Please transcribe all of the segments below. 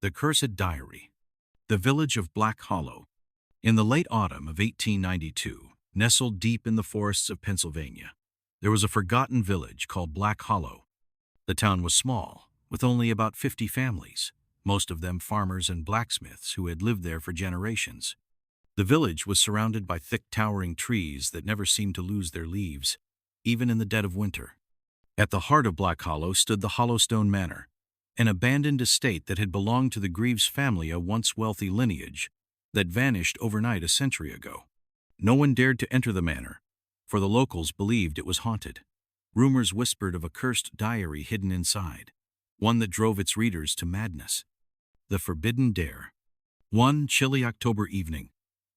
The Cursed Diary. The village of Black Hollow. In the late autumn of 1892, nestled deep in the forests of Pennsylvania, there was a forgotten village called Black Hollow. The town was small, with only about 50 families, most of them farmers and blacksmiths who had lived there for generations. The village was surrounded by thick towering trees that never seemed to lose their leaves, even in the dead of winter. At the heart of Black Hollow stood the Hollowstone Manor, an abandoned estate that had belonged to the Greaves family, a once wealthy lineage that vanished overnight a century ago. No one dared to enter the manor, for the locals believed it was haunted. Rumors whispered of a cursed diary hidden inside, one that drove its readers to madness. The Forbidden Dare. One chilly October evening,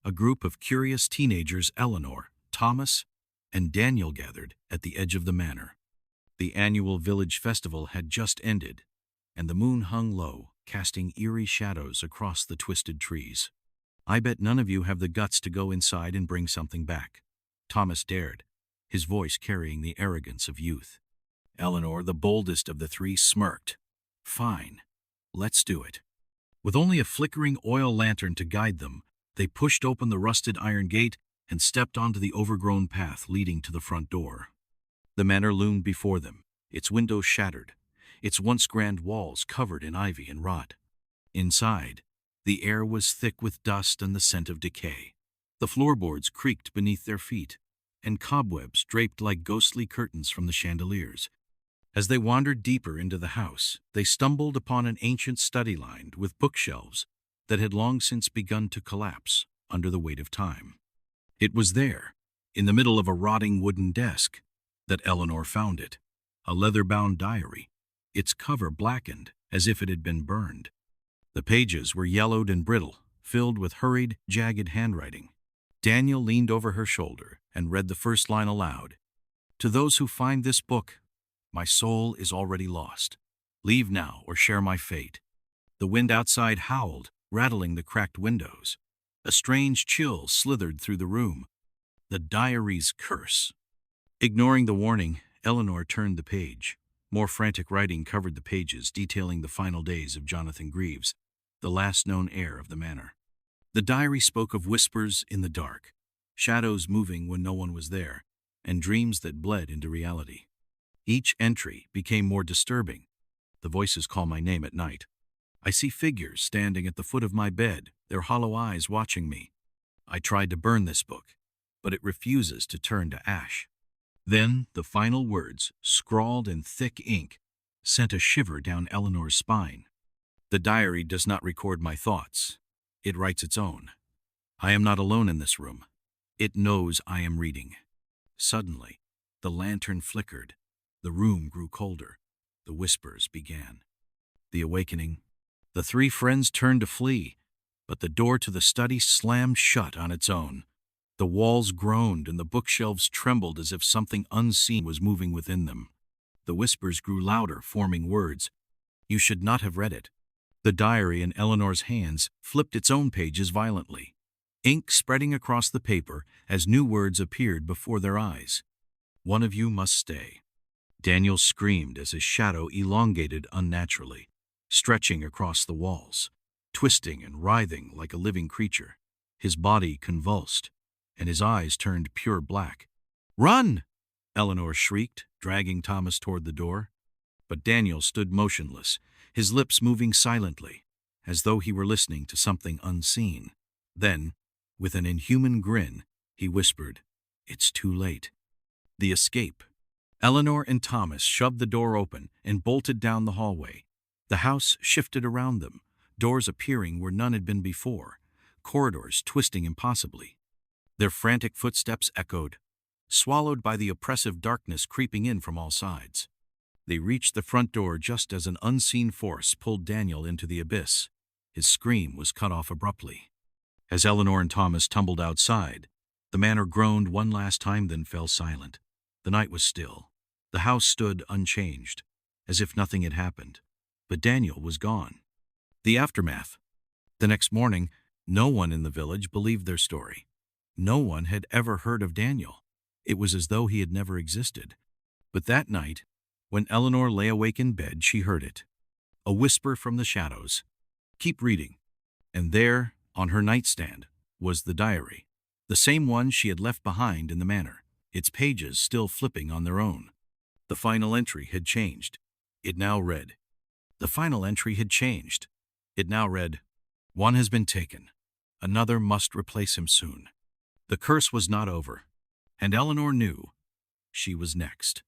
a group of curious teenagers, Eleanor, Thomas, and Daniel, gathered at the edge of the manor. The annual village festival had just ended, and the moon hung low, casting eerie shadows across the twisted trees. "I bet none of you have the guts to go inside and bring something back," Thomas dared, his voice carrying the arrogance of youth. Eleanor, the boldest of the three, smirked. "Fine, let's do it." With only a flickering oil lantern to guide them, they pushed open the rusted iron gate and stepped onto the overgrown path leading to the front door. The manor loomed before them, its windows shattered, its once grand walls covered in ivy and rot. Inside, the air was thick with dust and the scent of decay. The floorboards creaked beneath their feet, and cobwebs draped like ghostly curtains from the chandeliers. As they wandered deeper into the house, they stumbled upon an ancient study lined with bookshelves that had long since begun to collapse under the weight of time. It was there, in the middle of a rotting wooden desk, that Eleanor found it, a leather-bound diary, its cover blackened as if it had been burned. The pages were yellowed and brittle, filled with hurried, jagged handwriting. Daniel leaned over her shoulder and read the first line aloud. "To those who find this book, my soul is already lost. Leave now or share my fate." The wind outside howled, rattling the cracked windows. A strange chill slithered through the room. The diary's curse. Ignoring the warning, Eleanor turned the page. More frantic writing covered the pages, detailing the final days of Jonathan Greaves, the last known heir of the manor. The diary spoke of whispers in the dark, shadows moving when no one was there, and dreams that bled into reality. Each entry became more disturbing. "The voices call my name at night. I see figures standing at the foot of my bed, their hollow eyes watching me. I tried to burn this book, but it refuses to turn to ash." Then the final words, scrawled in thick ink, sent a shiver down Eleanor's spine. "The diary does not record my thoughts. It writes its own. I am not alone in this room. It knows I am reading." Suddenly, the lantern flickered. The room grew colder. The whispers began. The awakening. The three friends turned to flee, but the door to the study slammed shut on its own. The walls groaned and the bookshelves trembled as if something unseen was moving within them. The whispers grew louder, forming words. "You should not have read it." The diary in Eleanor's hands flipped its own pages violently, ink spreading across the paper as new words appeared before their eyes. "One of you must stay." Daniel screamed as his shadow elongated unnaturally, stretching across the walls, twisting and writhing like a living creature. His body convulsed, and his eyes turned pure black. "Run!" Eleanor shrieked, dragging Thomas toward the door. But Daniel stood motionless, his lips moving silently, as though he were listening to something unseen. Then, with an inhuman grin, he whispered, "It's too late." The escape. Eleanor and Thomas shoved the door open and bolted down the hallway. The house shifted around them, doors appearing where none had been before, corridors twisting impossibly. Their frantic footsteps echoed, swallowed by the oppressive darkness creeping in from all sides. They reached the front door just as an unseen force pulled Daniel into the abyss. His scream was cut off abruptly. As Eleanor and Thomas tumbled outside, the manor groaned one last time, then fell silent. The night was still. The house stood unchanged, as if nothing had happened. But Daniel was gone. The aftermath. The next morning, no one in the village believed their story. No one had ever heard of Daniel. It was as though he had never existed. But that night, when Eleanor lay awake in bed, she heard it. A whisper from the shadows. Keep reading. And there, on her nightstand, was the diary. The same one she had left behind in the manor, its pages still flipping on their own. The final entry had changed. It now read. The final entry had changed. It now read, "One has been taken. Another must replace him soon." The curse was not over, and Eleanor knew she was next.